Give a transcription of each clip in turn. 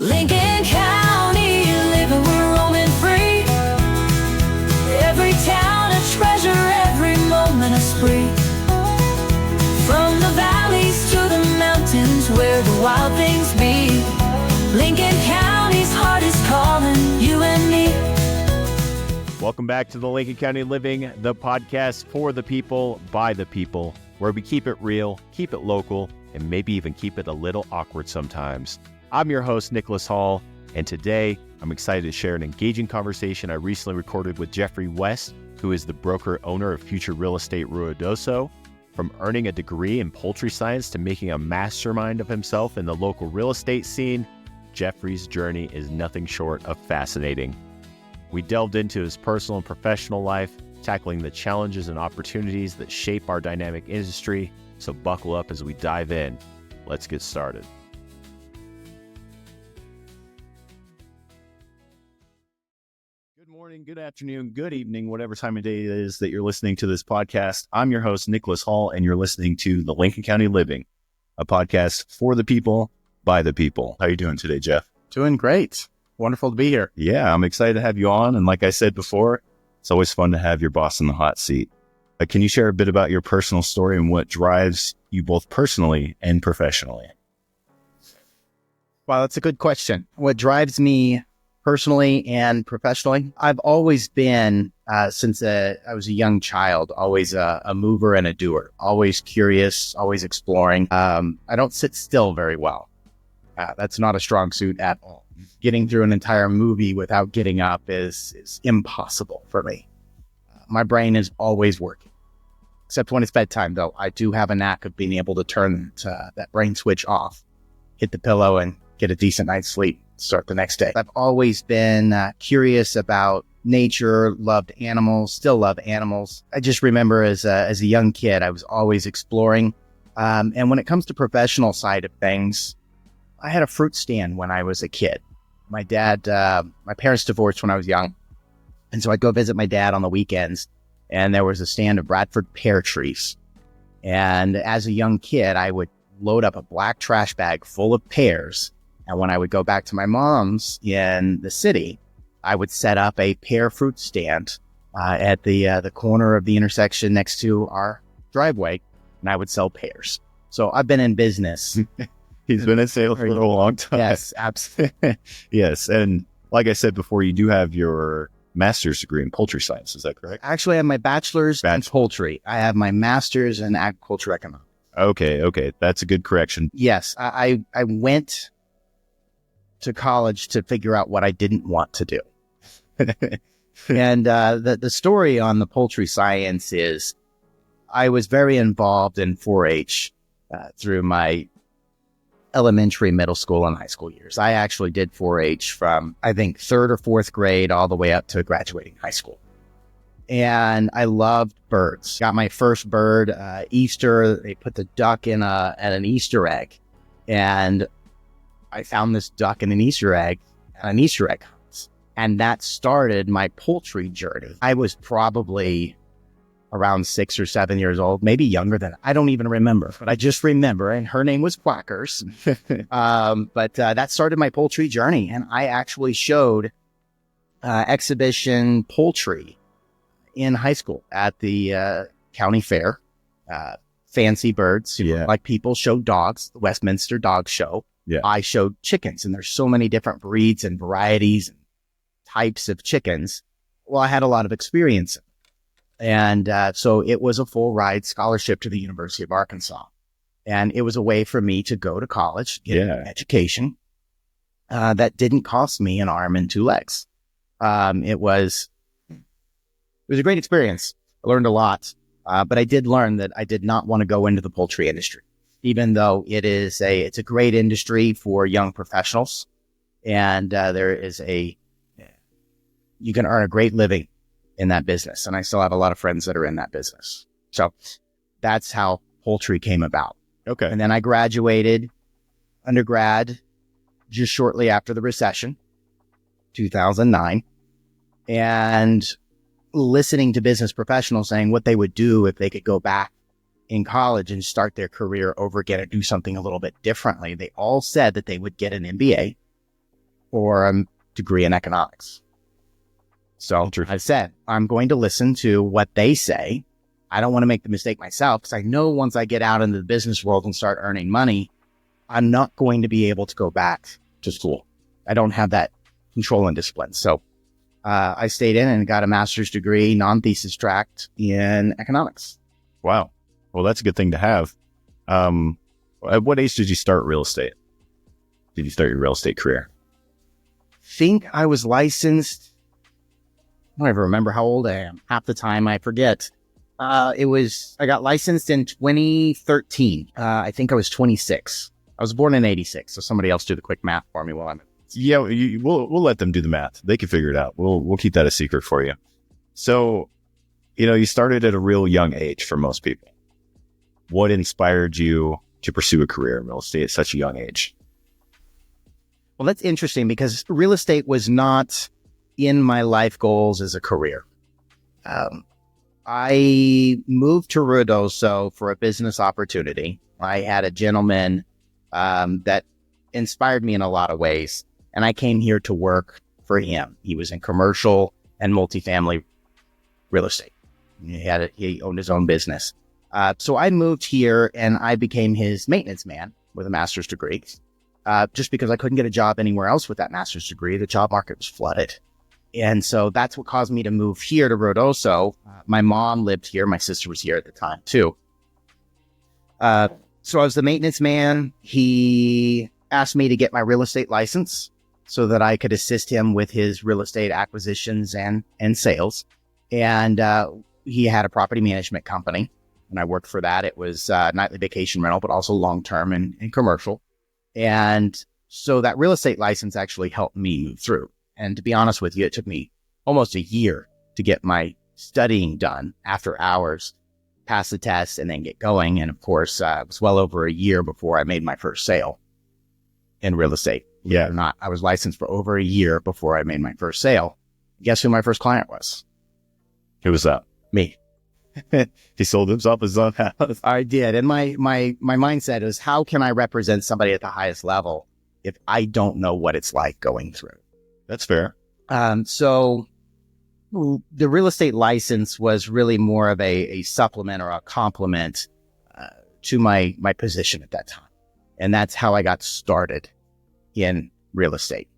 Lincoln County, living, we're roaming free. Every town a treasure, every moment a spree. From the valleys to the mountains where the wild things be, Lincoln County's heart is calling you and me. Welcome back to the Lincoln County Living, the podcast for the people, by the people, where we keep it real, keep it local, and maybe even keep it a little awkward sometimes. I'm your host, Nicholas Hall, and today I'm excited to share an engaging conversation I recently recorded with Jeffery West, who is the broker owner of Future Real Estate Ruidoso. From earning a degree in poultry science to making a mastermind of himself in the local real estate scene, Jeffery's journey is nothing short of fascinating. We delved into his personal and professional life, tackling the challenges and opportunities that shape our dynamic industry. So buckle up as we dive in. Let's get started. Good morning, good afternoon, good evening, whatever time of day it is that you're listening to this podcast. I'm your host, Nicholas Hall, and you're listening to the Lincoln County Living, a podcast for the people, by the people. How are you doing today, Jeff? Doing great. Wonderful to be here. Yeah, I'm excited to have you on. And like I said before, it's always fun to have your boss in the hot seat. Can you share a bit about your personal story and what drives you both personally and professionally? Well, that's a good question. What drives me personally and professionally? I've always been, since I was a young child, always a mover and a doer, always curious, always exploring. I don't sit still very well. That's not a strong suit at all. Getting through an entire movie without getting up is impossible for me. My brain is always working, except when it's bedtime, though. I do have a knack of being able to turn that brain switch off, hit the pillow, and get a decent night's sleep, start the next day. I've always been curious about nature, loved animals, still love animals. I just remember as a young kid, I was always exploring. And when it comes to professional side of things, I had a fruit stand when I was a kid. My parents divorced when I was young. And so I'd go visit my dad on the weekends, and there was a stand of Bradford pear trees. And as a young kid, I would load up a black trash bag full of pears. And when I would go back to my mom's in the city, I would set up a pear fruit stand at the corner of the intersection next to our driveway, and I would sell pears. So I've been in business. He's been in sales for a long time. Yes, absolutely. Yes. And like I said before, you do have your master's degree in poultry science. Is that correct? Actually, I have my bachelor's in poultry. I have my master's in agriculture economics. Okay. That's a good correction. Yes. I went to college to figure out what I didn't want to do. And the story on the poultry science is I was very involved in 4-H through my elementary, middle school, and high school years. I actually did 4-H from, I think, 3rd or 4th grade all the way up to graduating high school. And I loved birds. Got my first bird, Easter. They put the duck in an Easter egg. And I found this duck in an Easter egg hunt. And that started my poultry journey. I was probably around 6 or 7 years old, maybe younger than I don't even remember, but I just remember, and her name was Quackers. But that started my poultry journey. And I actually showed exhibition poultry in high school at the county fair. Fancy birds, like people showed dogs, the Westminster Dog Show. Yeah. I showed chickens, and there's so many different breeds and varieties and types of chickens. Well, I had a lot of experience. And so it was a full ride scholarship to the University of Arkansas. And it was a way for me to go to college, get an education that didn't cost me an arm and 2 legs. It was a great experience. I learned a lot, but I did learn that I did not want to go into the poultry industry, even though it's a great industry for young professionals. And you can earn a great living in that business. And I still have a lot of friends that are in that business. So that's how poultry came about. Okay. And then I graduated undergrad just shortly after the recession, 2009, and listening to business professionals saying what they would do if they could go back in college and start their career over again or do something a little bit differently. They all said that they would get an MBA or a degree in economics. So I said, I'm going to listen to what they say. I don't want to make the mistake myself because I know once I get out into the business world and start earning money, I'm not going to be able to go back to school. I don't have that control and discipline. So I stayed in and got a master's degree, non-thesis tract in economics. Wow. Well, that's a good thing to have. At what age did you start real estate? Did you start your real estate career? Think I was licensed. I don't even remember how old I am. Half the time I forget. I got licensed in 2013. I think I was 26. I was born in 86. So somebody else do the quick math for me while I'm. Yeah, we'll let them do the math. They can figure it out. We'll keep that a secret for you. So, you started at a real young age for most people. What inspired you to pursue a career in real estate at such a young age? Well, that's interesting because real estate was not in my life goals as a career. I moved to Ruidoso for a business opportunity. I had a gentleman that inspired me in a lot of ways, and I came here to work for him. He was in commercial and multifamily real estate. He owned his own business. So I moved here and I became his maintenance man with a master's degree. Just because I couldn't get a job anywhere else with that master's degree, the job market was flooded. And so that's what caused me to move here to Ruidoso. My mom lived here. My sister was here at the time too. So I was the maintenance man. He asked me to get my real estate license so that I could assist him with his real estate acquisitions and sales. And he had a property management company, and I worked for that. It was nightly vacation rental, but also long-term and commercial. And so that real estate license actually helped me move through. And to be honest with you, it took me almost a year to get my studying done after hours, pass the test, and then get going. And of course, it was well over a year before I made my first sale in real estate. Yeah. Or not. I was licensed for over a year before I made my first sale. Guess who my first client was? Who was that? Me. He sold himself his own house. I did. And my mindset is, how can I represent somebody at the highest level if I don't know what it's like going through? That's fair. So the real estate license was really more of a supplement or a complement to my position at that time. And that's how I got started in real estate.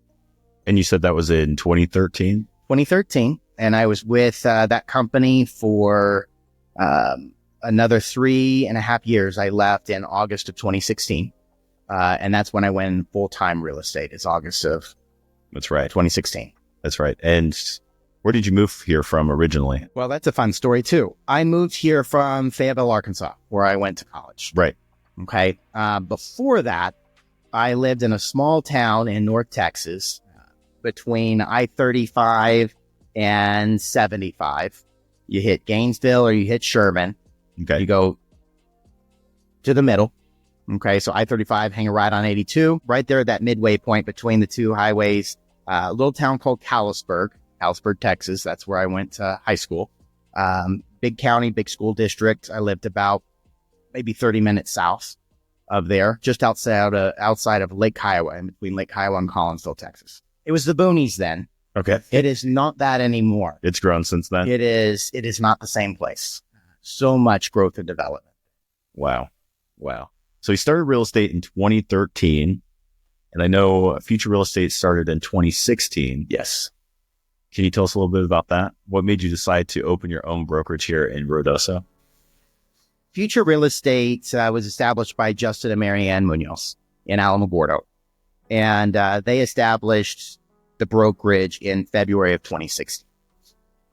And you said that was in 2013? 2013. And I was with that company for another 3.5 years. I left in August of 2016. And that's when I went full-time real estate. It's August of That's right. 2016. That's right. And where did you move here from originally? Well, that's a fun story too. I moved here from Fayetteville, Arkansas, where I went to college. Right. Okay. Before that, I lived in a small town in North Texas between I-35 and 75. You hit Gainesville or you hit Sherman. Okay. You go to the middle. Okay. So I-35 hanging right on 82, right there at that midway point between the two highways. A little town called Callisburg, Texas. That's where I went to high school. Big county, big school district. I lived about maybe 30 minutes south of there, just outside of Lake Kiowa, in between Lake Kiowa and Collinsville, Texas. It was the boonies then. Okay. It is not that anymore. It's grown since then. It is not the same place. So much growth and development. Wow. So you started real estate in 2013, and I know Future Real Estate started in 2016. Yes. Can you tell us a little bit about that? What made you decide to open your own brokerage here in Ruidoso? Future Real Estate was established by Justin and Marianne Munoz in Alamogordo. And they established the brokerage in February of 2016.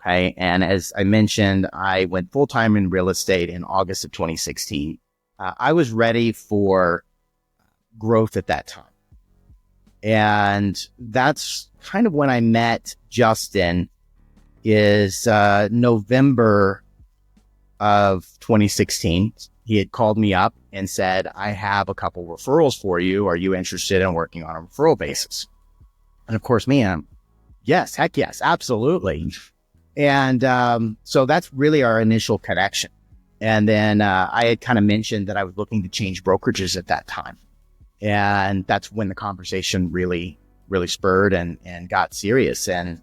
Okay. And as I mentioned, I went full-time in real estate in August of 2016. I was ready for growth at that time. And that's kind of when I met Justin, is November of 2016. He had called me up and said, I have a couple referrals for you. Are you interested in working on a referral basis? And of course, me, yes, heck yes, absolutely. And so that's really our initial connection. And then I had kind of mentioned that I was looking to change brokerages at that time. And that's when the conversation really really spurred and got serious. And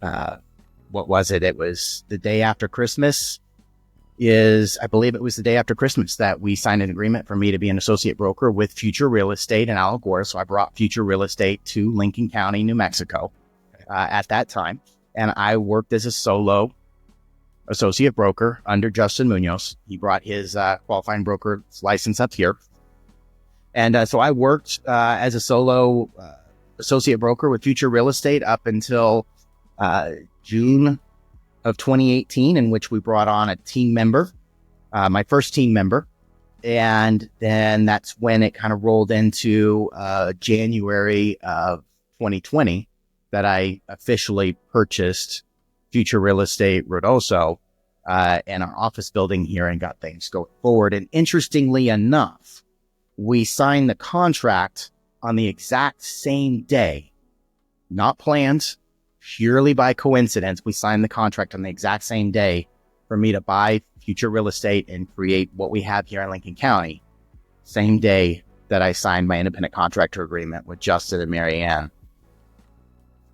what was it? It was the day after Christmas. I believe it was the day after Christmas that we signed an agreement for me to be an associate broker with Future Real Estate in Alamogordo. So I brought Future Real Estate to Lincoln County, New Mexico at that time. And I worked as a solo associate broker under Justin Munoz. He brought his qualifying broker license up here. And so I worked as a solo associate broker with Future Real Estate up until June of 2018, in which we brought on a team member, my first team member. And then that's when it kind of rolled into January of 2020 that I officially purchased Future Real Estate Ruidoso and our office building here and got things going forward. And interestingly enough, we signed the contract on the exact same day, not planned, purely by coincidence. We signed the contract on the exact same day for me to buy Future Real Estate and create what we have here in Lincoln County. Same day that I signed my independent contractor agreement with Justin and Mary Ann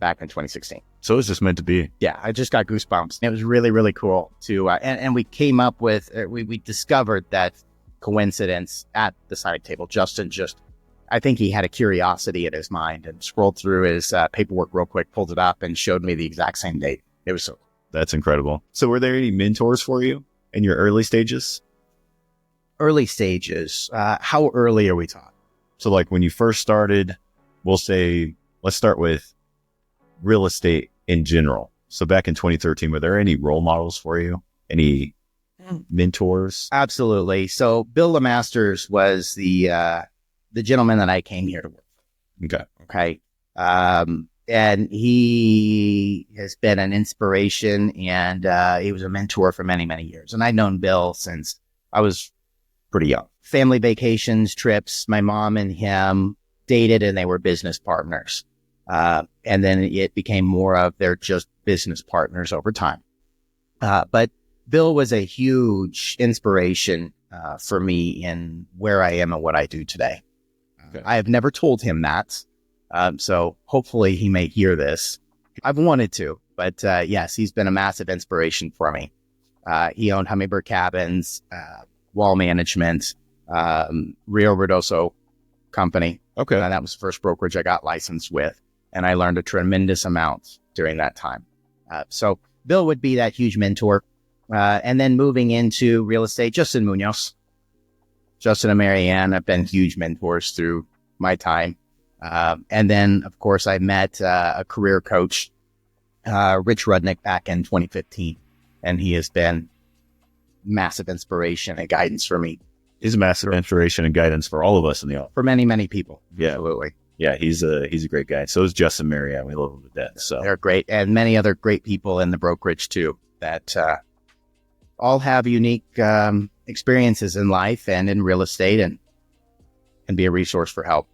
back in 2016. So it was just meant to be. Yeah, I just got goosebumps. It was really, really cool to, and we came up with, we discovered that coincidence at the signing table. Justin I think he had a curiosity in his mind and scrolled through his paperwork real quick, pulled it up, and showed me the exact same date. It was so cool. That's incredible. So were there any mentors for you in your early stages? Early stages. How early are we talking? So like when you first started, we'll say, let's start with real estate in general. So back in 2013, were there any role models for you? Any mentors? Absolutely. So Bill LeMasters was the gentleman that I came here to work with. Okay. And he has been an inspiration, and he was a mentor for many, many years. And I'd known Bill since I was pretty young. Family vacations, trips, my mom and him dated, and they were business partners. And then it became more of they're just business partners over time. But Bill was a huge inspiration for me in where I am and what I do today. Okay. I have never told him that. So hopefully he may hear this. I've wanted to, but yes, he's been a massive inspiration for me. He owned Hummingbird Cabins, Wall Management, Rio Ruidoso Company. Okay. That was the first brokerage I got licensed with. And I learned a tremendous amount during that time. So Bill would be that huge mentor. And then moving into real estate, Justin Munoz. Justin and Mary Ann have been huge mentors through my time. And then, of course, I met a career coach, Rich Rudnick, back in 2015. And he has been massive inspiration and guidance for me. He's a massive inspiration and guidance for all of us in the office. For many, many people. Yeah. Absolutely. Yeah, he's a great guy. So is Justin and Mary Ann. We love him to death. So they're great. And many other great people in the brokerage, too, that all have unique experiences in life and in real estate and can be a resource for help.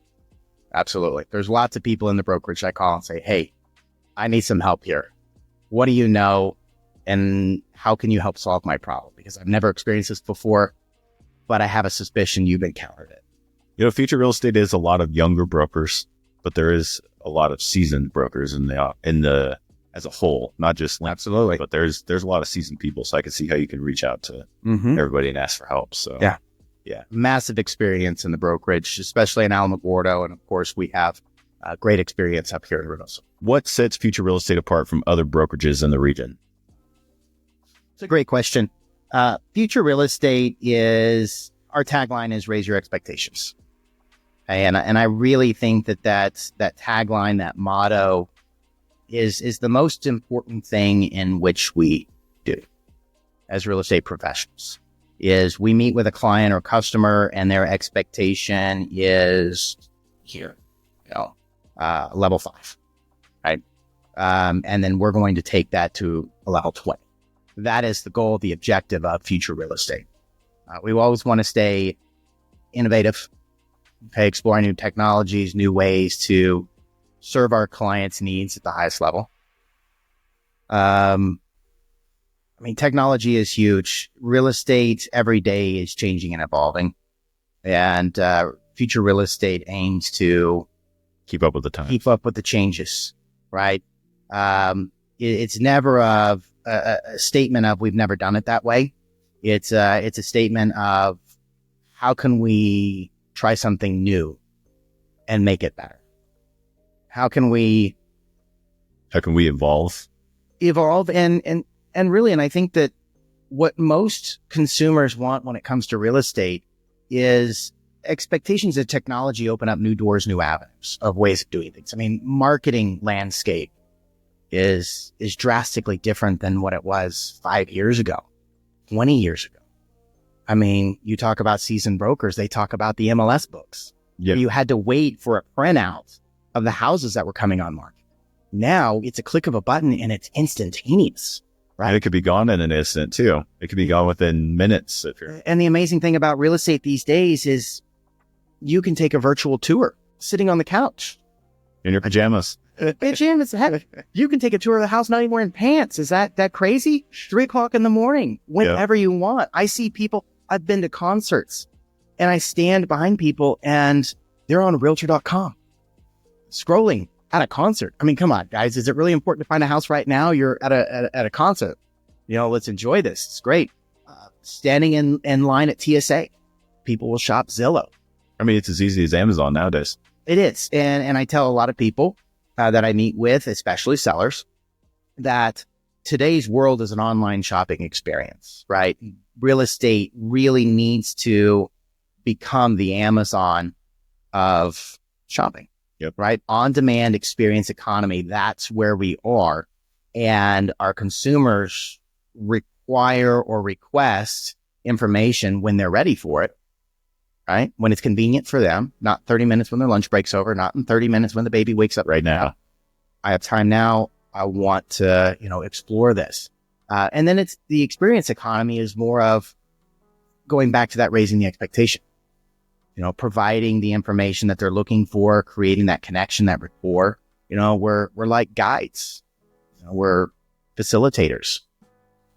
Absolutely. There's lots of people in the brokerage I call and say, hey, I need some help here. What do you know? And how can you help solve my problem? Because I've never experienced this before, but I have a suspicion you've encountered it. You know, Future Real Estate is a lot of younger brokers, but there is a lot of seasoned brokers in the as a whole, not just Lincoln, absolutely, but there's a lot of seasoned people. So I can see how you can reach out to everybody and ask for help. So yeah, massive experience in the brokerage, especially in Alamogordo, and of course we have great experience up here in Ruidoso. What sets Future Real Estate apart from other brokerages in the region? It's a great question. Future Real Estate our tagline is raise your expectations. And I really think that tagline, that motto is the most important thing in which we do as real estate professionals. Is we meet with a client or customer and their expectation is here, level 5, right? And then we're going to take that to a level 20. That is the goal, the objective of Future Real Estate. We always want to stay innovative, exploring new technologies, new ways to serve our clients' needs at the highest level. Technology is huge. Real estate every day is changing and evolving. And Future Real Estate aims to Keep up with the times. keep up with the changes, right? It's never a statement of we've never done it that way. It's a statement of how can we try something new and make it better? How can we evolve? Evolve and really, and I think that what most consumers want when it comes to real estate is expectations that technology open up new doors, new avenues of ways of doing things. I mean, marketing landscape is drastically different than what it was 5 years ago, 20 years ago. I mean, you talk about seasoned brokers, they talk about the MLS books. Yeah. You had to wait for a printout of the houses that were coming on market. Now it's a click of a button and it's instantaneous. Right. And it could be gone in an instant too. It could be gone within minutes. And the amazing thing about real estate these days is you can take a virtual tour sitting on the couch. In your pajamas. Pajamas. Heck, you can take a tour of the house not even wearing pants. Is that crazy? 3:00 in the morning, whenever you want. I see people, I've been to concerts and I stand behind people and they're on realtor.com scrolling at a concert. I mean, come on, guys. Is it really important to find a house right now? You're at a concert. Let's enjoy this. It's great. Standing in line at TSA. People will shop Zillow. I mean, it's as easy as Amazon nowadays. It is. And I tell a lot of people that I meet with, especially sellers, that today's world is an online shopping experience, right? Real estate really needs to become the Amazon of shopping. Yep. Right? On-demand experience economy. That's where we are. And our consumers require or request information when they're ready for it, right? When it's convenient for them, not 30 minutes when their lunch break's over, not in 30 minutes when the baby wakes up right now. I have time now. I want to, explore this. And then it's the experience economy is more of going back to that, raising the expectation. Providing the information that they're looking for, creating that connection, that rapport. We're like guides. We're facilitators,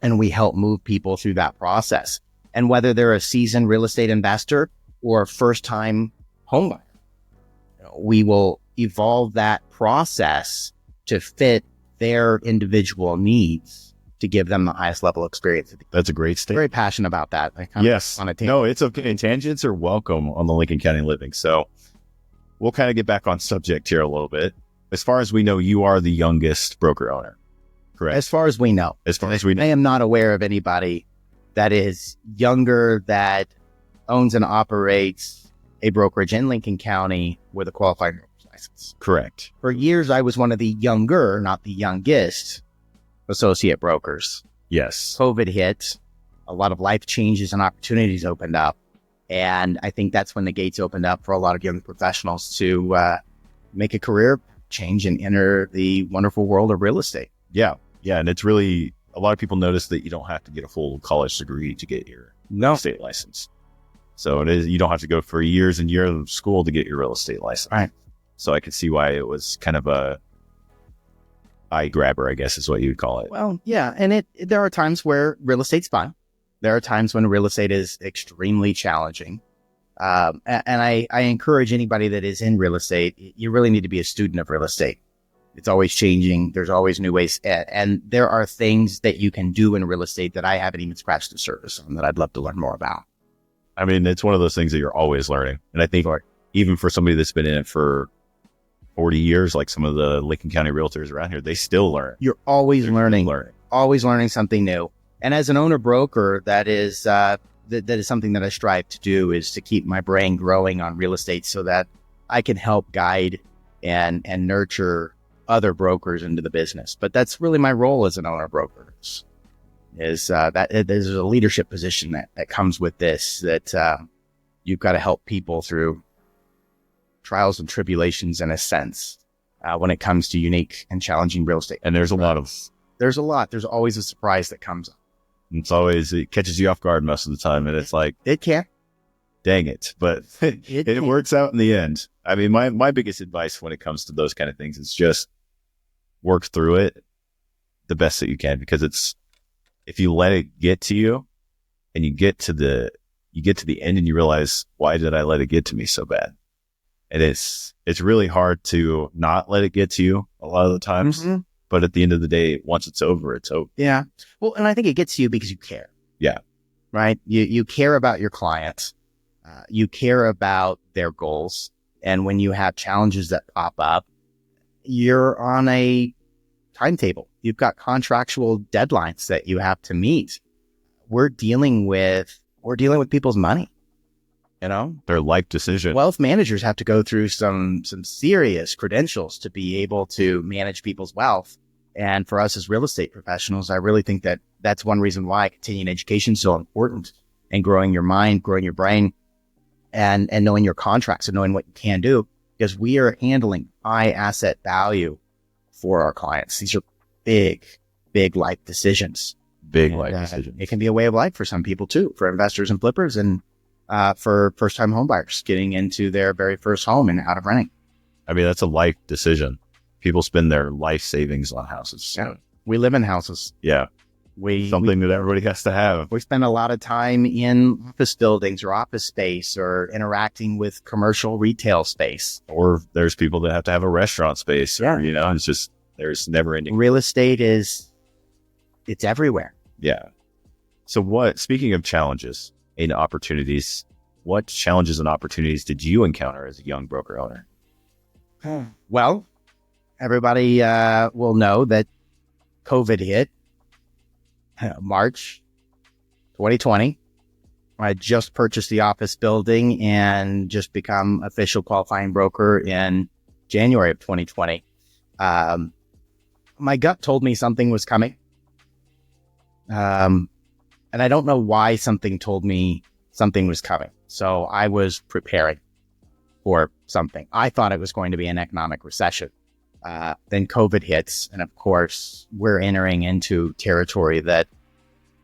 and we help move people through that process. And whether they're a seasoned real estate investor or a first-time home buyer, we will evolve that process to fit their individual needs to give them the highest level of experience. That's a great statement. Very passionate about that. Yes. No, it's okay. And tangents are welcome on the Lincoln County Living. So we'll kind of get back on subject here a little bit. As far as we know, you are the youngest broker owner, correct? As far as we know. I am not aware of anybody that is younger that owns and operates a brokerage in Lincoln County with a qualified broker's license. Correct. For years, I was one of the younger, not the youngest, associate brokers. Yes. COVID hit, a lot of life changes and opportunities opened up. And I think that's when the gates opened up for a lot of young professionals to make a career change and enter the wonderful world of real estate. Yeah. Yeah. And it's really, a lot of people notice that you don't have to get a full college degree to get your real estate license. So it is, you don't have to go for years and years of school to get your real estate license. Right. So I could see why it was kind of a eye grabber, I guess is what you would call it. Well, yeah. And there are times where real estate's fun. There are times when real estate is extremely challenging. And I encourage anybody that is in real estate, you really need to be a student of real estate. It's always changing. There's always new ways. And there are things that you can do in real estate that I haven't even scratched the surface on that I'd love to learn more about. I mean, it's one of those things that you're always learning. And I think even for somebody that's been in it for 40 years, like some of the Lincoln County realtors around here, they still learn. You're always learning, always learning something new. And as an owner broker, that is something that I strive to do, is to keep my brain growing on real estate so that I can help guide and nurture other brokers into the business. But that's really my role as an owner broker is that there's a leadership position that comes with this, that you've got to help people through trials and tribulations in a sense when it comes to unique and challenging real estate. And there's there's always a surprise that comes up. It catches you off guard most of the time. And it's like, it can. Dang it. But it works out in the end. I mean, my biggest advice when it comes to those kind of things is just work through it the best that you can, because if you let it get to you and you get to the end and you realize, why did I let it get to me so bad? And it's really hard to not let it get to you a lot of the times. Mm-hmm. But at the end of the day, once it's over, it's over. Yeah. Well, and I think it gets to you because you care. Yeah. Right? You care about your clients. You care about their goals. And when you have challenges that pop up, you're on a timetable. You've got contractual deadlines that you have to meet. We're dealing with people's money. You know, Their life decision. wealth managers have to go through some serious credentials to be able to manage people's wealth. And for us as real estate professionals, I really think that that's one reason why continuing education is so important, and growing your mind, growing your brain, and knowing your contracts and knowing what you can do, because we are handling high asset value for our clients. These are big life decisions. Big And, life decision. It can be a way of life for some people too, for investors and flippers, and for first-time home buyers getting into their very first home and out of renting. I mean, that's a life decision. People spend their life savings on houses. So, We live in houses. yeah. Something that everybody has to have. We spend a lot of time in office buildings or office space, or interacting with commercial retail space. Or there's people that have to have a restaurant space. Yeah. Or, it's just, there's never ending. Real estate it's everywhere. Yeah. So speaking of challenges and opportunities, what challenges and opportunities did you encounter as a young broker owner? Well, everybody will know that COVID hit March 2020. I just purchased the office building and just become official qualifying broker in January of 2020. My gut told me something was coming. And I don't know why something told me something was coming. So I was preparing for something. I thought it was going to be an economic recession. Then COVID hits. And of course, we're entering into territory that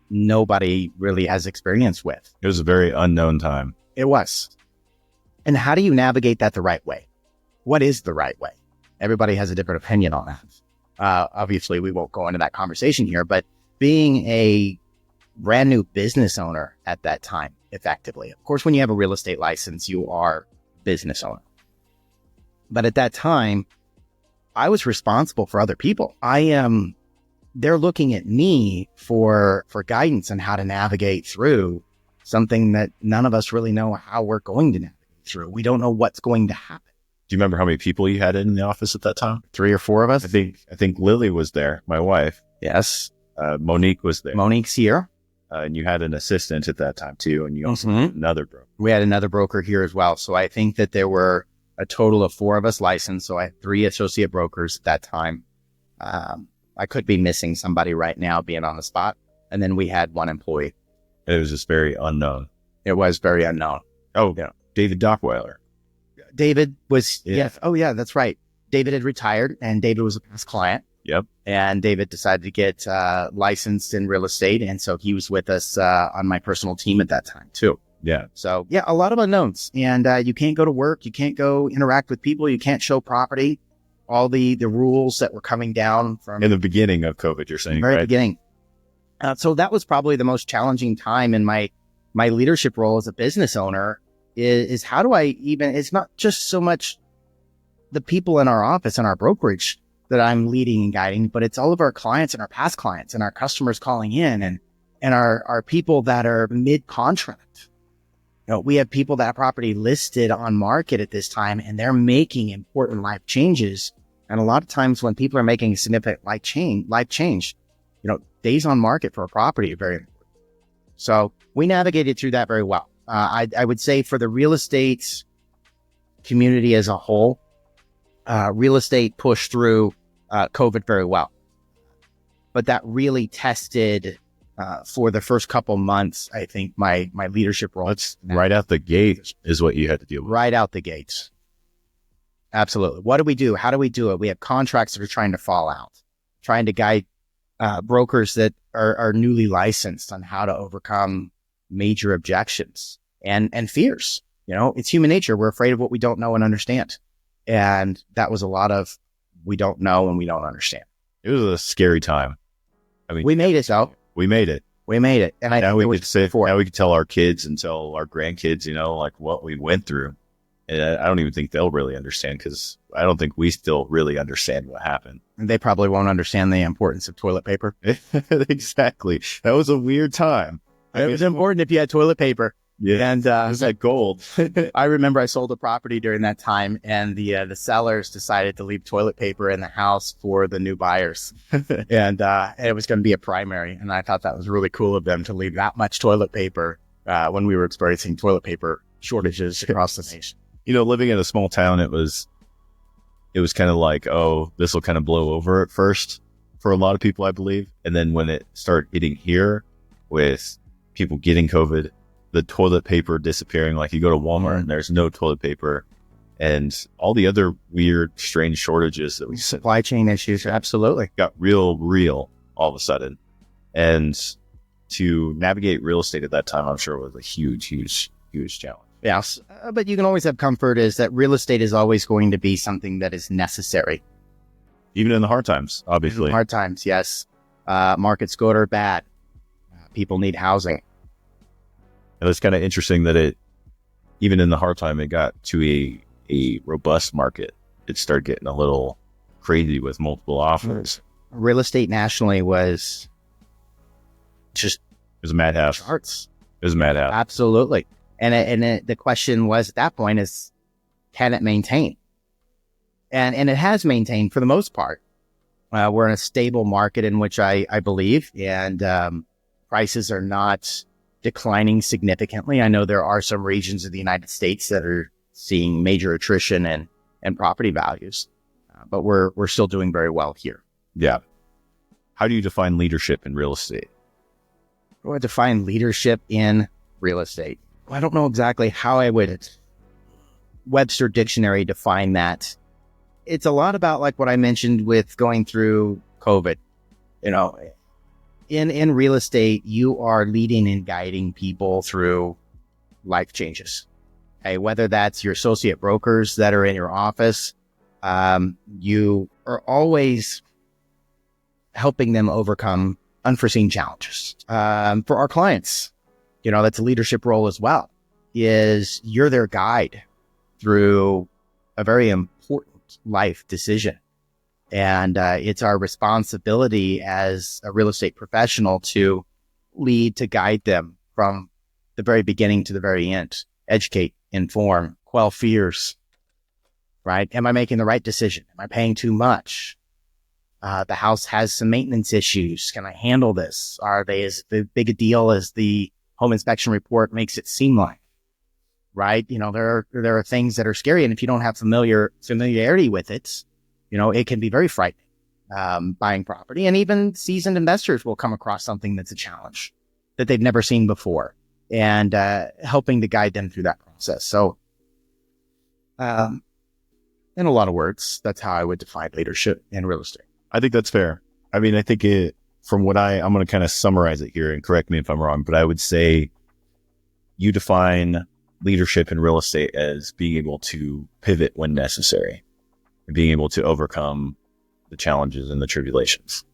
nobody really has experience with. It was a very unknown time. It was. And how do you navigate that the right way? What is the right way? Everybody has a different opinion on that. Obviously, we won't go into that conversation here, but being a brand new business owner at that time, effectively, of course, when you have a real estate license, you are business owner. But at that time, I was responsible for other people. They're looking at me for guidance on how to navigate through something that none of us really know how we're going to navigate through. We don't know what's going to happen. Do you remember how many people you had in the office at that time? 3 or 4 of us. I think Lily was there, my wife. Yes. Monique was there. Monique's here. And you had an assistant at that time too. And you also Mhm. had another broker. We had another broker here as well. So I think that there were a total of 4 of us licensed. So I had 3 associate brokers at that time. I could be missing somebody right now being on the spot. And then we had 1 employee. It was just very unknown. It was very unknown. Oh, Yeah. David Dockweiler. David was, Yeah. yes. Oh yeah, that's right. David had retired and David was a past client. Yep. And David decided to get licensed in real estate. And so he was with us on my personal team at that time too. Yeah. So yeah, a lot of unknowns. And you can't go to work. You can't go interact with people. You can't show property. All the rules that were coming down from In the beginning of COVID, you're the saying, very right? beginning. So that was probably the most challenging time in my leadership role as a business owner is how do I even, it's not just so much the people in our office and our brokerage that I'm leading and guiding, but it's all of our clients and our past clients and our customers calling in and our people that are mid-contract. We have people that have property listed on market at this time and they're making important life changes. And a lot of times when people are making a significant life change, days on market for a property are very important. So we navigated through that very well. I would say for the real estate community as a whole, real estate pushed through COVID very well. But that really tested for the first couple months, I think, my leadership role. That's right out the gate is what you had to deal with. Right out the gates. Absolutely. What do we do? How do we do it? We have contracts that are trying to fall out, trying to guide brokers that are newly licensed on how to overcome major objections and fears. It's human nature. We're afraid of what we don't know and understand. And that was a lot of we don't know and we don't understand. It was a scary time. I mean, We made it though. we made it. We made it. And Now it we was could say, before. now we could tell our kids and tell our grandkids, like what we went through. And I don't even think they'll really understand, because I don't think we still really understand what happened. They probably won't understand the importance of toilet paper. Exactly. That was a weird time. It was important if you had toilet paper. Yeah. And It was like gold. I remember I sold a property during that time, and the sellers decided to leave toilet paper in the house for the new buyers. And it was going to be a primary. And I thought that was really cool of them to leave that much toilet paper when we were experiencing toilet paper shortages across the nation. Living in a small town, it was kind of like, oh, this will kind of blow over at first for a lot of people, I believe. And then when it started hitting here with people getting COVID, the toilet paper disappearing, like you go to Walmart and there's no toilet paper, and all the other weird, strange shortages that we Supply chain issues, absolutely. got real all of a sudden. And to navigate real estate at that time, I'm sure was a huge challenge. Yes, but you can always have comfort is that real estate is always going to be something that is necessary. Even in the hard times, obviously. Hard times, yes. Markets good or bad. People need housing. And it's kind of interesting that even in the hard time, it got to a robust market. It started getting a little crazy with multiple offers. Real estate nationally was just... It was a madhouse. Charts. It was a madhouse. Absolutely. And the question was at that point is, can it maintain? And it has maintained for the most part. We're in a stable market in which I believe, and prices are not declining significantly. I know there are some regions of the United States that are seeing major attrition and property values, but we're still doing very well here. Yeah. How do you define leadership in real estate? How do I define leadership in real estate? I don't know exactly how I would Webster Dictionary define that. It's a lot about like what I mentioned with going through COVID. In real estate, you are leading and guiding people through life changes. Okay, whether that's your associate brokers that are in your office, you are always helping them overcome unforeseen challenges. For our clients, that's a leadership role as well, is you're their guide through a very important life decision. And it's our responsibility as a real estate professional to lead, to guide them from the very beginning to the very end, educate, inform, quell fears, right? Am I making the right decision? Am I paying too much? The house has some maintenance issues. Can I handle this? Are they as big a deal as the home inspection report makes it seem like? Right? There are things that are scary, and if you don't have familiarity with it, it can be very frightening. Buying property, and even seasoned investors will come across something that's a challenge that they've never seen before, and helping to guide them through that process. So, in a lot of words, that's how I would define leadership in real estate. I think that's fair. I mean, I think I'm going to kind of summarize it here, and correct me if I'm wrong, but I would say you define leadership in real estate as being able to pivot when necessary and being able to overcome the challenges and the tribulations.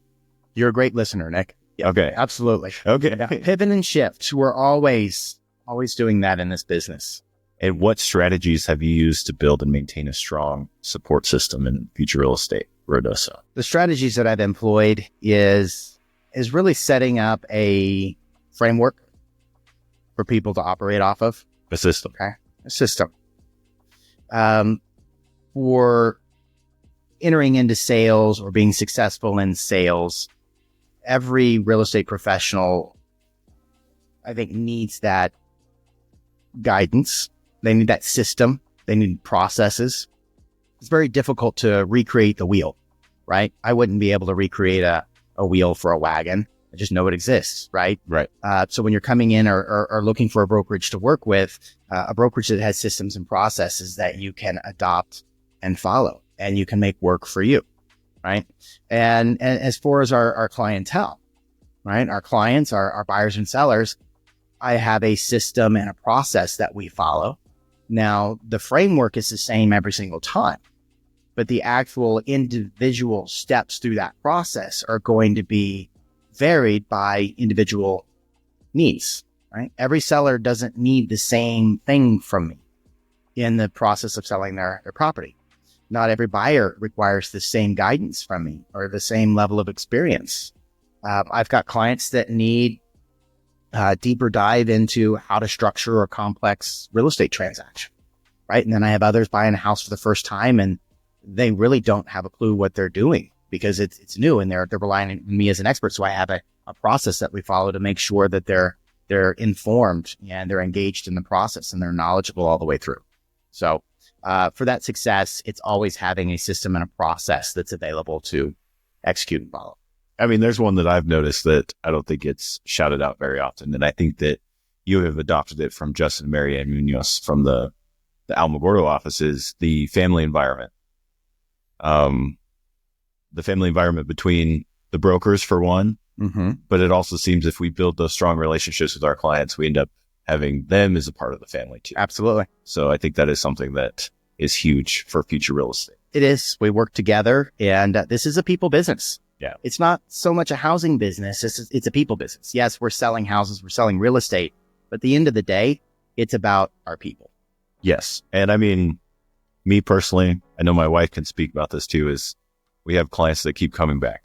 You're a great listener, Nick. Yeah, okay. Absolutely. Okay. Yeah. Pivot and shift. We're always doing that in this business. And what strategies have you used to build and maintain a strong support system in future real estate, Rodosa? The strategies that I've employed is really setting up a framework for people to operate off of. A system. Okay. A system. For entering into sales or being successful in sales, every real estate professional, I think, needs that guidance. They need that system. They need processes. It's very difficult to recreate the wheel, right? I wouldn't be able to recreate a wheel for a wagon. I just know it exists, right? Right. So when you're coming in or looking for a brokerage to work with, a brokerage that has systems and processes that you can adopt and follow, and you can make work for you, right? And as far as our clientele, right? Our clients, our buyers and sellers, I have a system and a process that we follow. Now, the framework is the same every single time, but the actual individual steps through that process are going to be varied by individual needs, right? Every seller doesn't need the same thing from me. in the process of selling their property. Not every buyer requires the same guidance from me or the same level of experience. I've got clients that need deeper dive into how to structure a complex real estate transaction, right? And then I have others buying a house for the first time and they really don't have a clue what they're doing because it's new and they're relying on me as an expert. So I have a process that we follow to make sure that they're informed and they're engaged in the process and they're knowledgeable all the way through. So for that success, it's always having a system and a process that's available to execute and follow. I mean, there's one that I've noticed that I don't think gets shouted out very often. And I think that you have adopted it from Justin and Mary Ann Munoz from the Alamogordo office is the family environment. The family environment between the brokers for one, but it also seems if we build those strong relationships with our clients, we end up having them as a part of the family too. Absolutely. So I think that is something that is huge for future real estate. It is. We work together and this is a people business. Yeah. It's not so much a housing business. It's a people business. Yes, we're selling houses, we're selling real estate, but at the end of the day, it's about our people. Yes. And I mean, me personally, I know my wife can speak about this too, is we have clients that keep coming back.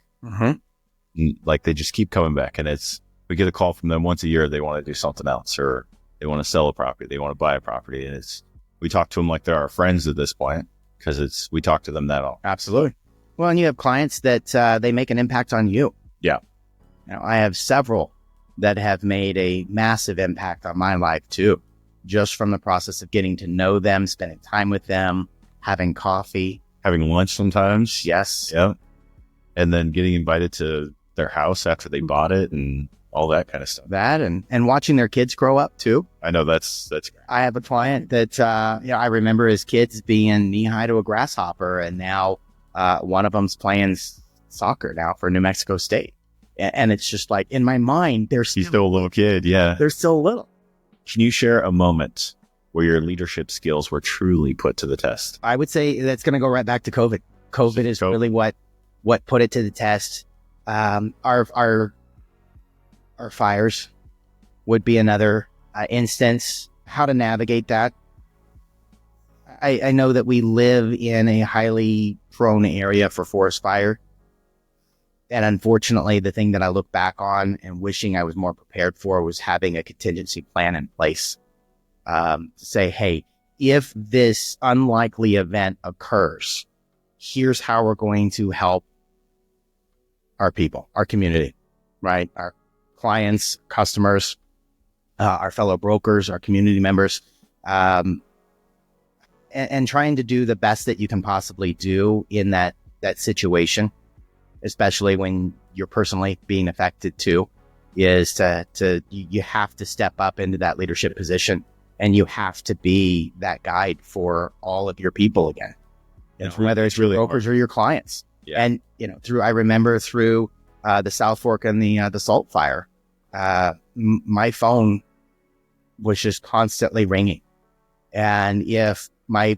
Like they just keep coming back and we get a call from them once a year. They want to do something else or they want to sell a property. They want to buy a property. And we talk to them like they're our friends at this point because we talk to them that often. Absolutely. Well, and you have clients that they make an impact on you. Yeah. Now, I have several that have made a massive impact on my life too, just from the process of getting to know them, spending time with them, having coffee. Having lunch sometimes. Yes. Yeah. And then getting invited to their house after they bought it and all that kind of stuff. That and watching their kids grow up too. I know that's great. I have a client that, I remember his kids being knee-high to a grasshopper and now one of them's playing soccer now for New Mexico State. And it's just like, in my mind, He's still a little kid. Yeah. They're still little. Can you share a moment where your leadership skills were truly put to the test? I would say that's going to go right back to COVID. COVID is really what put it to the test. Our fires would be another instance. How to navigate that. I know that we live in a highly prone area for forest fire. And unfortunately, the thing that I look back on and wishing I was more prepared for was having a contingency plan in place. To say, hey, if this unlikely event occurs, here's how we're going to help our people, our community, right? Our clients, customers, our fellow brokers, our community members, and trying to do the best that you can possibly do in that situation, especially when you're personally being affected too, is you have to step up into that leadership position and you have to be that guide for all of your people again, whether it's really your brokers or your clients. Yeah. And, I remember through the South Fork and the Salt Fire, my phone was just constantly ringing. And if my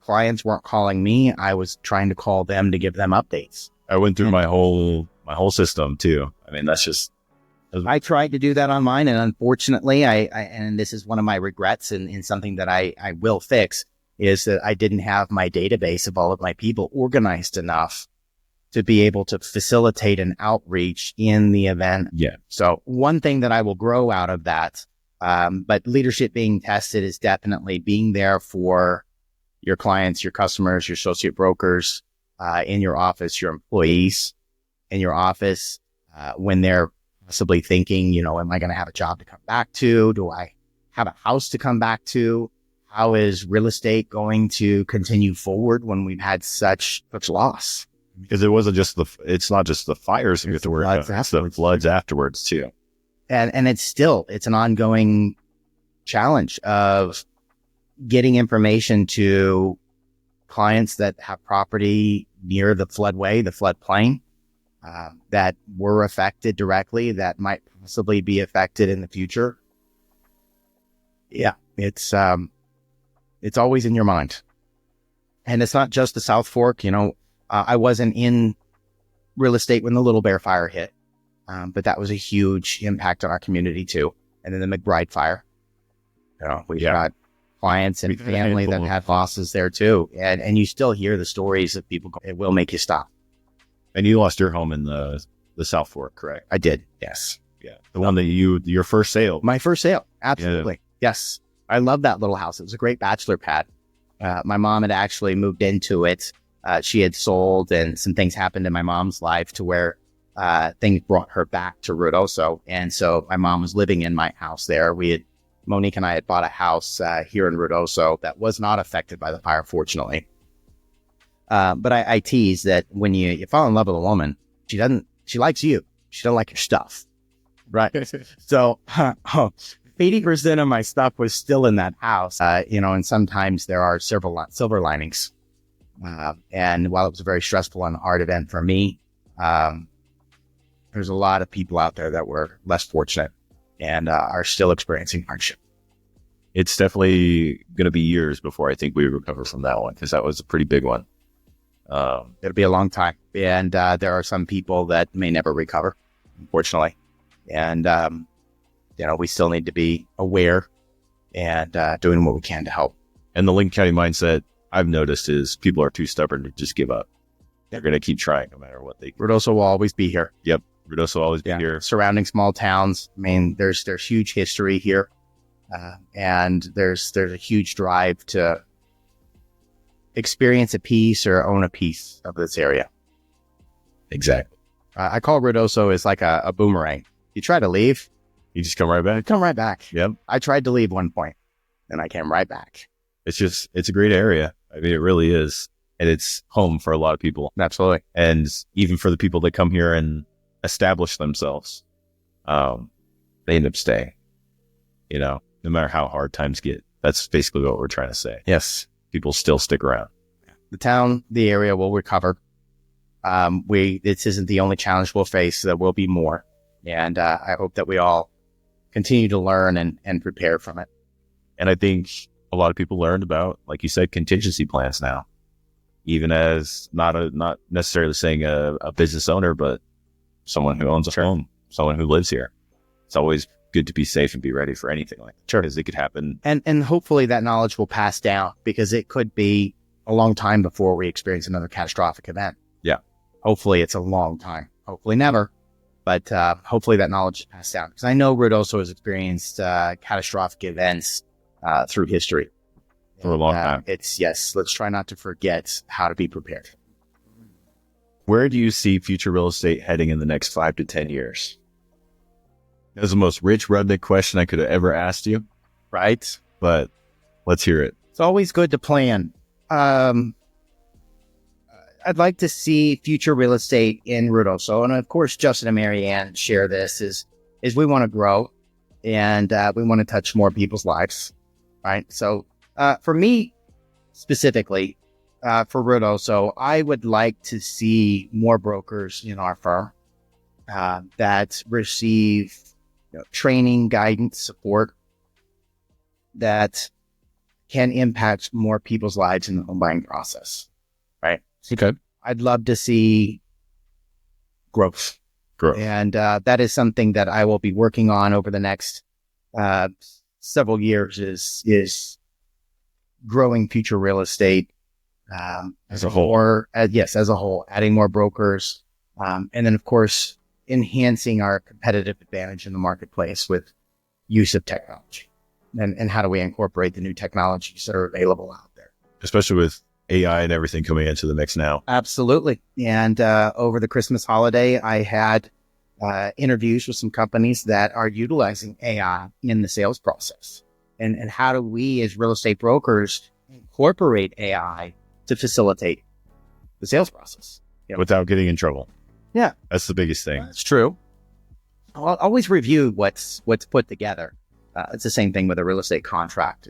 clients weren't calling me, I was trying to call them to give them updates. I went through my whole system too. I mean, I tried to do that on mine. And unfortunately, and this is one of my regrets and something that I will fix is that I didn't have my database of all of my people organized enough to be able to facilitate an outreach in the event. Yeah. So one thing that I will grow out of that, but leadership being tested is definitely being there for your clients, your customers, your associate brokers, in your office, your employees in your office, when they're possibly thinking, am I going to have a job to come back to? Do I have a house to come back to? How is real estate going to continue forward when we've had such loss? Because it's not just the fires you have to worry about, it's the floods afterwards too. And it's an ongoing challenge of getting information to clients that have property near the floodway, the floodplain, that were affected directly, that might possibly be affected in the future. Yeah, it's always in your mind. And it's not just the South Fork. I wasn't in real estate when the Little Bear fire hit, but that was a huge impact on our community too. And then the McBride fire. We've got clients and We've had a family that handful of- had losses there too. And you still hear the stories of people. It will make you stop. And you lost your home in the South Fork, correct? I did. Yes. Yeah. The one that your first sale. My first sale. Absolutely. Yes. I love that little house. It was a great bachelor pad. My mom had actually moved into it. She had sold, and some things happened in my mom's life to where things brought her back to Ruidoso. And so my mom was living in my house there. Monique and I had bought a house here in Ruidoso that was not affected by the fire, fortunately. But I tease that when you fall in love with a woman, she likes you. She doesn't like your stuff. Right. So 80% of my stuff was still in that house, and sometimes there are several silver linings. And while it was a very stressful and hard event for me, there's a lot of people out there that were less fortunate and are still experiencing hardship. It's definitely going to be years before I think we recover from that one, because that was a pretty big one. It'll be a long time. And there are some people that may never recover, unfortunately. And, we still need to be aware and doing what we can to help. And the Lincoln County mindset I've noticed is people are too stubborn to just give up. They're going to keep trying no matter what they do. Ruidoso will always be here. Yep. Ruidoso will always be here. Surrounding small towns. I mean, there's huge history here. And there's a huge drive to experience a piece or own a piece of this area. Exactly. I call Ruidoso is like a boomerang. You try to leave, You just come right back. come right back. Yep. I tried to leave one point, and I came right back. It's a great area. I mean, it really is. And it's home for a lot of people. Absolutely. And even for the people that come here and establish themselves, they end up staying, no matter how hard times get. That's basically what we're trying to say. Yes. People still stick around. The town, the area will recover. This isn't the only challenge we'll face. There will be more. And I hope that we all continue to learn and prepare from it. And I think a lot of people learned about, like you said, contingency plans now, even as not necessarily saying a business owner, but someone who owns a home, someone who lives here. It's always good to be safe and be ready for anything like that. Sure. Because it could happen. And hopefully that knowledge will pass down, because it could be a long time before we experience another catastrophic event. Yeah. Hopefully it's a long time. Hopefully never. But hopefully that knowledge is passed down. Because I know Ruidoso has experienced catastrophic events through history. For a long time. Let's try not to forget how to be prepared. Where do you see future real estate heading in the next 5 to 10 years? That was the most Rich Rudnick question I could have ever asked you. Right? But let's hear it. It's always good to plan. I'd like to see future real estate in Ruidoso. And of course, Justin and Marianne share this is we want to grow and we want to touch more people's lives. Right. So for me specifically, for Ruidoso, I would like to see more brokers in our firm that receive training, guidance, support that can impact more people's lives in the home buying process. Right. Okay. I'd love to see growth. And that is something that I will be working on over the next several years is growing future real estate as a whole. As a whole, adding more brokers. And then, of course, enhancing our competitive advantage in the marketplace with use of technology. And how do we incorporate the new technologies that are available out there? Especially with AI and everything coming into the mix now. Absolutely. And over the Christmas holiday, I had interviews with some companies that are utilizing AI in the sales process. And how do we as real estate brokers incorporate AI to facilitate the sales process? Without getting in trouble. Yeah. That's the biggest thing. That's true. I'll always review what's put together. It's the same thing with a real estate contract.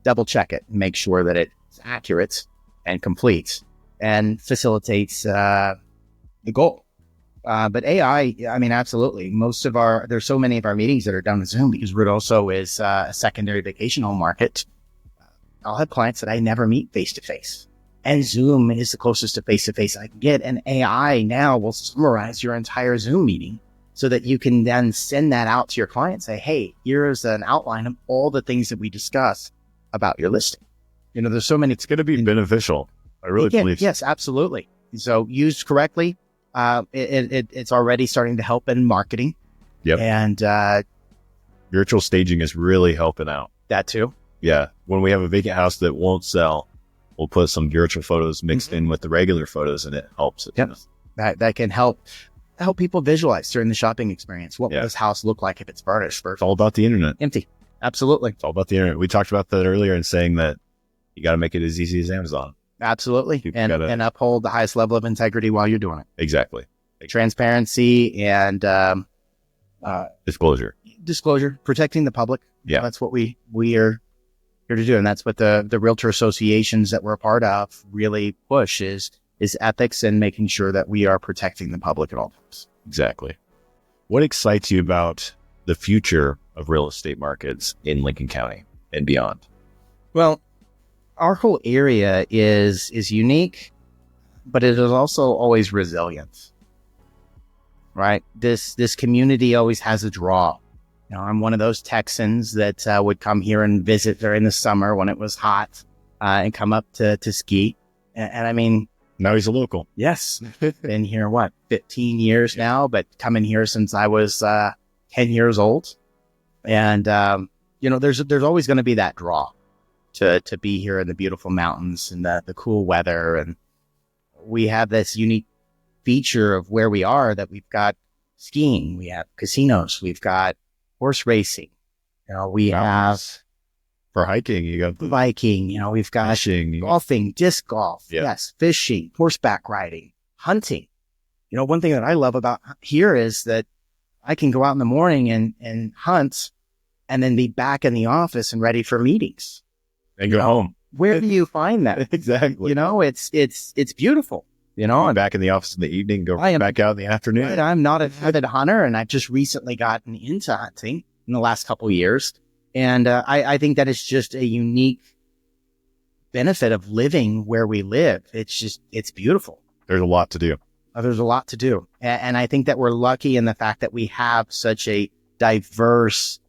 Double check it and make sure that it's accurate and complete and facilitates the goal. But AI, I mean, absolutely. There's so many of our meetings that are done with Zoom because Ruidoso is a secondary vacation home market. I'll have clients that I never meet face to face. And Zoom is the closest to face I can get. And AI now will summarize your entire Zoom meeting so that you can then send that out to your client and say, hey, here's an outline of all the things that we discussed. about your listing. There's so many. It's going to be beneficial. I really believe so. Yes, absolutely. So used correctly, it's already starting to help in marketing. Yep. And virtual staging is really helping out. that too. Yeah. When we have a vacant house that won't sell, we'll put some virtual photos mixed in with the regular photos, and it helps. Yep. That can help people visualize during the shopping experience. What will this house look like if it's furnished versus It's all about the internet. empty? Absolutely. It's all about the internet. We talked about that earlier in saying that you got to make it as easy as Amazon. Absolutely. People And gotta- uphold the highest level of integrity while you're doing it. Exactly. Transparency and Disclosure. disclosure, protecting the public. Yeah. That's what we are here to do. And that's what the realtor associations that we're a part of really push is ethics and making sure that we are protecting the public at all times. Exactly. What excites you about the future of real estate markets in Lincoln County and beyond? Well, our whole area is unique, but it is also always resilient, right? This community always has a draw. I'm one of those Texans that would come here and visit during the summer when it was hot and come up to ski. And I mean, Now he's a local. yes, been here, 15 years now, but coming here since I was 10 years old. And, there's always going to be that draw to be here in the beautiful mountains and the cool weather. And we have this unique feature of where we are, that we've got skiing, we have casinos, we've got horse racing, we have For hiking, you got biking, we've got fishing. golfing, disc golf, Yeah. yes, fishing, horseback riding, hunting. One thing that I love about here is that I can go out in the morning and hunt and then be back in the office and ready for meetings. And go home. Where do you find that? Exactly. It's beautiful, I'm back in the office in the evening, go I am- back out in the afternoon. Right, I'm not an avid hunter, and I've just recently gotten into hunting in the last couple of years. And I think that is just a unique benefit of living where we live. It's beautiful. There's a lot to do. There's a lot to do. And I think that we're lucky in the fact that we have such a diverse,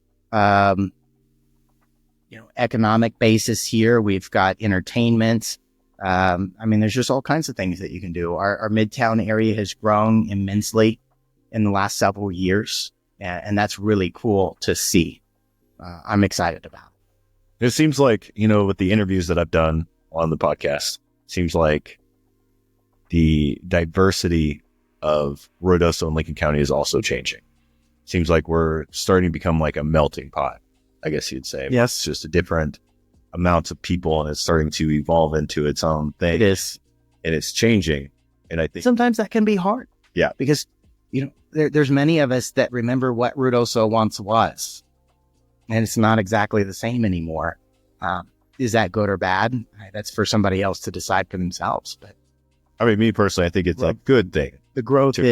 economic basis here. We've got entertainment. There's just all kinds of things that you can do. Our Midtown area has grown immensely in the last several years. And that's really cool to see. I'm excited about it. It seems like, with the interviews that I've done on the podcast, seems like the diversity of Ruidoso and Lincoln County is also changing. Seems like we're starting to become like a melting pot, I guess you'd say. Yes. It's just a different amounts of people, and it's starting to evolve into its own thing. It is. And it's changing. And I think Sometimes that can be hard. Yeah. Because, there's many of us that remember what Ruidoso once was. And it's not exactly the same anymore. Is that good or bad? That's for somebody else to decide for themselves. But me personally, I think it's a good thing. the growth Sure.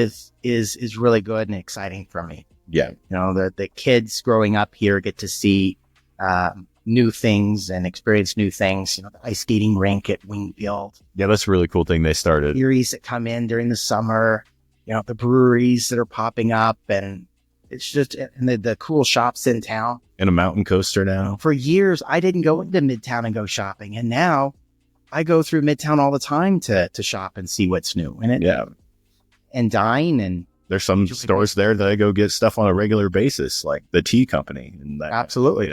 is really good and exciting for me. Yeah. The kids growing up here get to see new things and experience new things. The ice skating rink at Wingfield, Yeah, that's a really cool thing they started. eries that come in during the summer, the breweries that are popping up, and it's just and the cool shops in town. And a mountain coaster now. For years, I didn't go into Midtown and go shopping, and now I go through Midtown all the time to shop and see what's new in it. Yeah. And dine and There's some stores there that I go get stuff on a regular basis, like the tea company. And that, absolutely.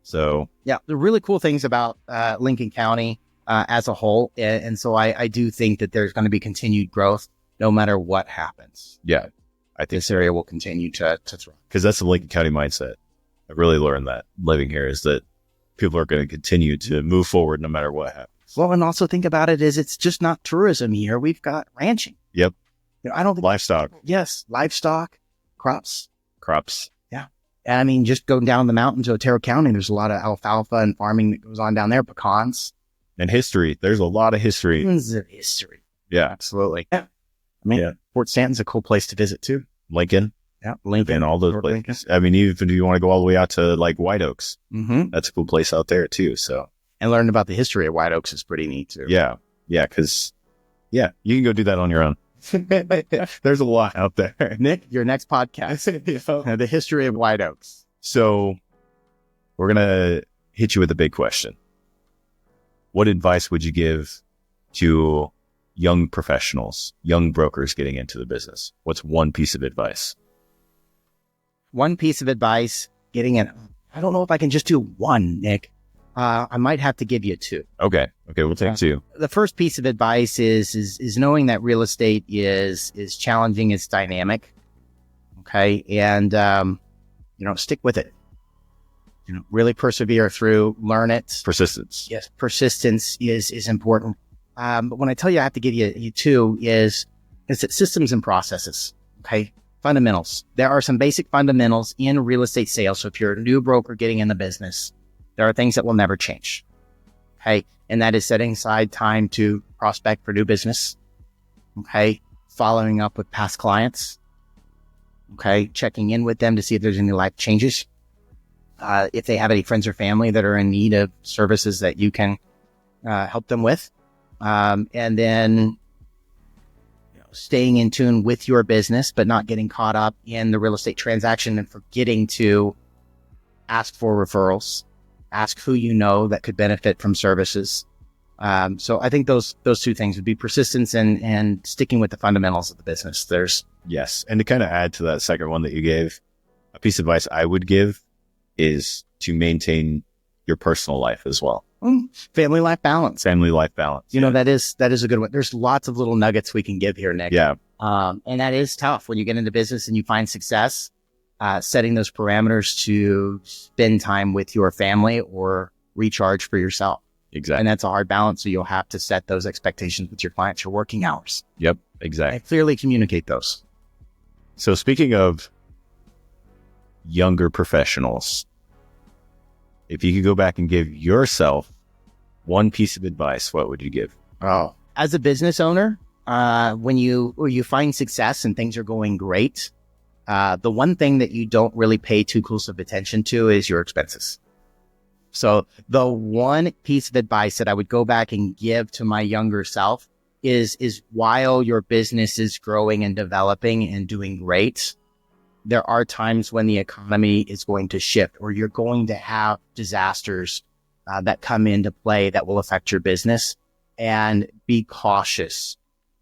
So Yeah, the really cool things about Lincoln County as a whole. And so I do think that there's going to be continued growth no matter what happens. yeah, I think This area will continue to thrive. because that's the Lincoln County mindset. I've really learned that living here is that people are going to continue to move forward no matter what happens. Well, and also think about it as it's just not tourism here. We've got ranching. Yep. I don't think. Livestock, Yes, livestock, crops. crops. And just going down the mountain to Otero County, there's a lot of alfalfa and farming that goes on down there, pecans. And history. There's a lot of history. Tons of history. Yeah. Absolutely. Yeah. Yeah. Fort Stanton's a cool place to visit too. Lincoln Yeah. Lincoln. and all those Fort places. Even if you want to go all the way out to like White Oaks, Mm-hmm. that's a cool place out there too. So And learning about the history of White Oaks is pretty neat too. yeah. Because you can go do that on your own. There's a lot out there. Nick, your next podcast, the history of White Oaks. So we're going to hit you with a big question. What advice would you give to young professionals, young brokers getting into the business? What's one piece of advice? One piece of advice getting in. I don't know if I can just do one, Nick. I might have to give you two. Okay, we'll take two. The first piece of advice is knowing that real estate is challenging, it's dynamic. Okay, and stick with it. Really persevere through, learn it. Persistence. Yes, persistence is important. But when I tell you I have to give you two is that systems and processes. Okay, fundamentals. There are some basic fundamentals in real estate sales. So if you're a new broker getting in the business, there are things that will never change. Okay. And that is setting aside time to prospect for new business. Okay. Following up with past clients. Okay. Checking in with them to see if there's any life changes. If they have any friends or family that are in need of services that you can help them with. And then staying in tune with your business, but not getting caught up in the real estate transaction and forgetting to ask for referrals. Ask who you know that could benefit from services. So I think those two things would be persistence and sticking with the fundamentals of the business. Yes. And to kind of add to that second one that you gave, a piece of advice I would give is to maintain your personal life as well. Family life balance. Family life balance. That is a good one. There's lots of little nuggets we can give here, Nick. Yeah. And that is tough when you get into business and you find success. Setting those parameters to spend time with your family or recharge for yourself. Exactly. And that's a hard balance. So you'll have to set those expectations with your clients, your working hours. Yep, exactly. And clearly communicate those. So speaking of younger professionals, if you could go back and give yourself one piece of advice, what would you give? Oh, as a business owner, when you find success and things are going great, the one thing that you don't really pay too close of attention to is your expenses. So the one piece of advice that I would go back and give to my younger self is while your business is growing and developing and doing great, there are times when the economy is going to shift or you're going to have disasters that come into play that will affect your business, and be cautious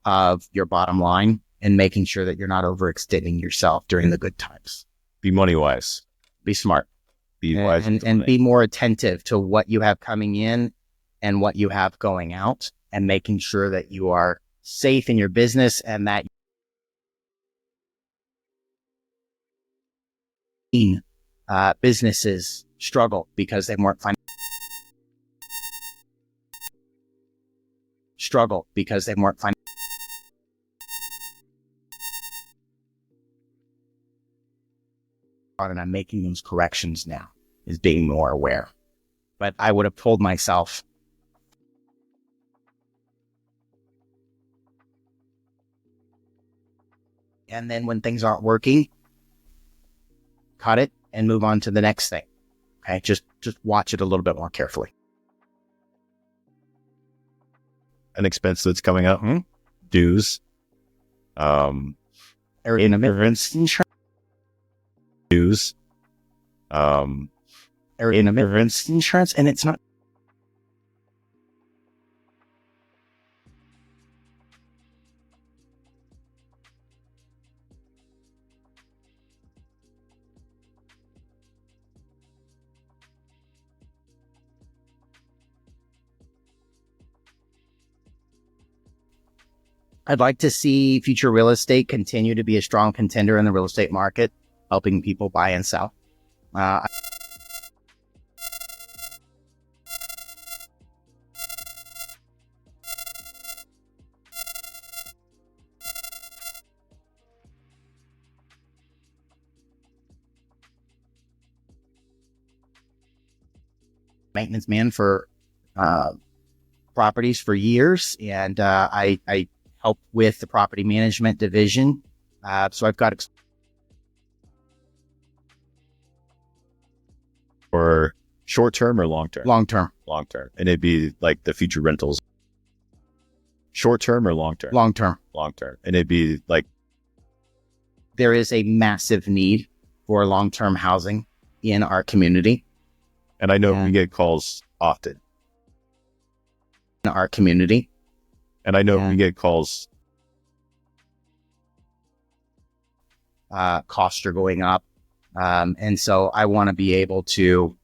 of your bottom line and making sure that you're not overextending yourself during the good times. Be money wise. Be smart. Be wise. And be more attentive to what you have coming in and what you have going out, and making sure that you are safe in your business and that businesses struggle because they weren't and I'm making those corrections now, is being more aware. But I would have told myself, and then when things aren't working, cut it and move on to the next thing. Okay, just watch it a little bit more carefully. An expense that's coming up, dues, Insurance, dues, insurance, and it's not. I'd like to see future real estate continue to be a strong contender in the real estate market, helping people buy and sell. Maintenance man for properties for years, and I help with the property management division. So I've got or short term or long term? long term. Long term. And it'd be like the future rentals. Short term or long term? Long term. Long term. And it'd be like, there is a massive need for long term housing in our community. And I know Yeah. we get calls often. In our community. And I know Yeah. we get calls. Costs are going up. And so I want to be able to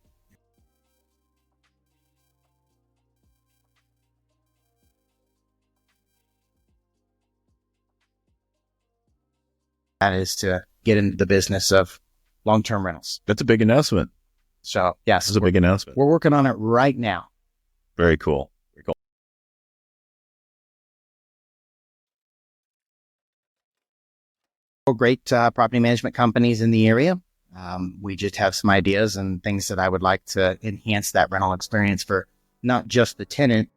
that is to get into the business of long-term rentals. That's a big announcement. So yes, This is a big announcement. we're working on it right now. Very cool. Very cool. Great property management companies in the area. We just have some ideas and things that I would like to enhance that rental experience for not just the tenant.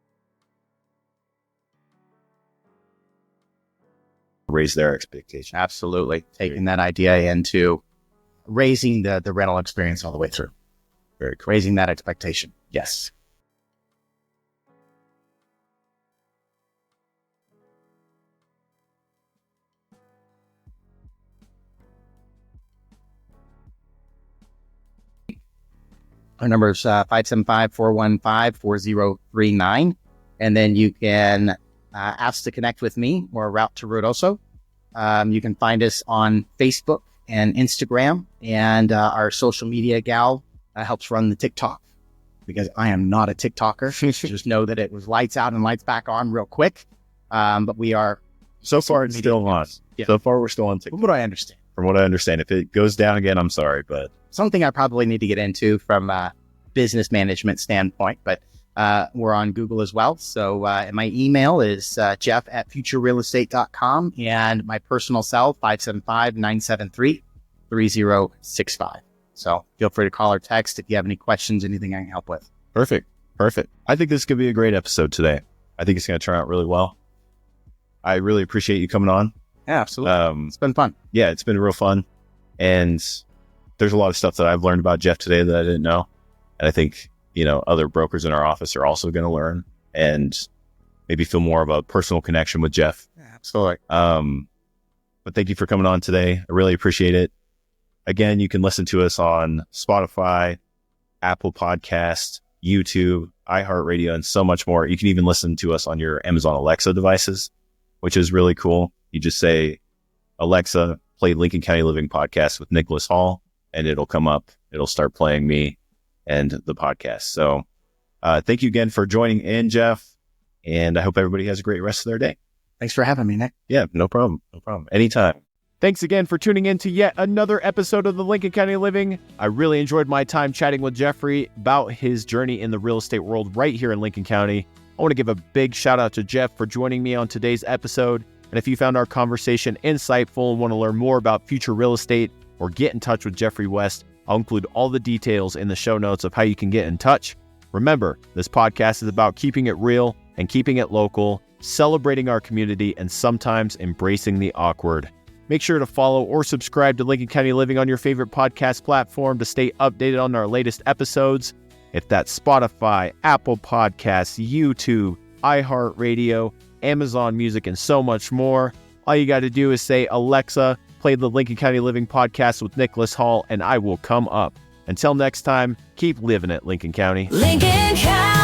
Raise their expectations. Absolutely. Taking that idea into raising the rental experience all the way through. Very cool. Raising that expectation. Yes. Our number is 575-415-4039. And then you can ask to connect with me or route to Rodoso. You can find us on Facebook and Instagram. And our social media gal helps run the TikTok because I am not a TikToker. Just know that it was lights out and lights back on real quick. But we are. So far, it's still on. Yeah. So far, we're still on TikTok. From what I understand. From what I understand, if it goes down again, I'm sorry, but Something I probably need to get into from a business management standpoint, but we're on Google as well. So my email is jeff@futurerealestate.com and my personal cell, 575-973-3065. So feel free to call or text if you have any questions, anything I can help with. perfect. Perfect. I think this could be a great episode today. I think it's going to turn out really well. I really appreciate you coming on. Yeah, absolutely. It's been fun. Yeah, it's been real fun. And there's a lot of stuff that I've learned about Jeff today that I didn't know. And I think, other brokers in our office are also going to learn and maybe feel more of a personal connection with Jeff. Yeah, absolutely. But thank you for coming on today. I really appreciate it. Again, you can listen to us on Spotify, Apple Podcast, YouTube, iHeartRadio, and so much more. You can even listen to us on your Amazon Alexa devices, which is really cool. You just say, Alexa, play Lincoln County Living Podcast with Nicholas Hall, and it'll come up. It'll start playing me and the podcast. So thank you again for joining in, Jeff. And I hope everybody has a great rest of their day. Thanks for having me, Nick. Yeah, no problem. No problem. Anytime. Thanks again for tuning in to yet another episode of the Lincoln County Living. I really enjoyed my time chatting with Jeffrey about his journey in the real estate world right here in Lincoln County. I want to give a big shout out to Jeff for joining me on today's episode. And if you found our conversation insightful and want to learn more about future real estate or get in touch with Jeffrey West, I'll include all the details in the show notes of how you can get in touch. Remember, this podcast is about keeping it real and keeping it local, celebrating our community, and sometimes embracing the awkward. Make sure to follow or subscribe to Lincoln County Living on your favorite podcast platform to stay updated on our latest episodes. If that's Spotify, Apple Podcasts, YouTube, iHeartRadio, Amazon Music, and so much more, all you got to do is say, Alexa, play the Lincoln County Living Podcast with Nicholas Hall, and I will come up. Until next time, keep living it, Lincoln County. Lincoln County.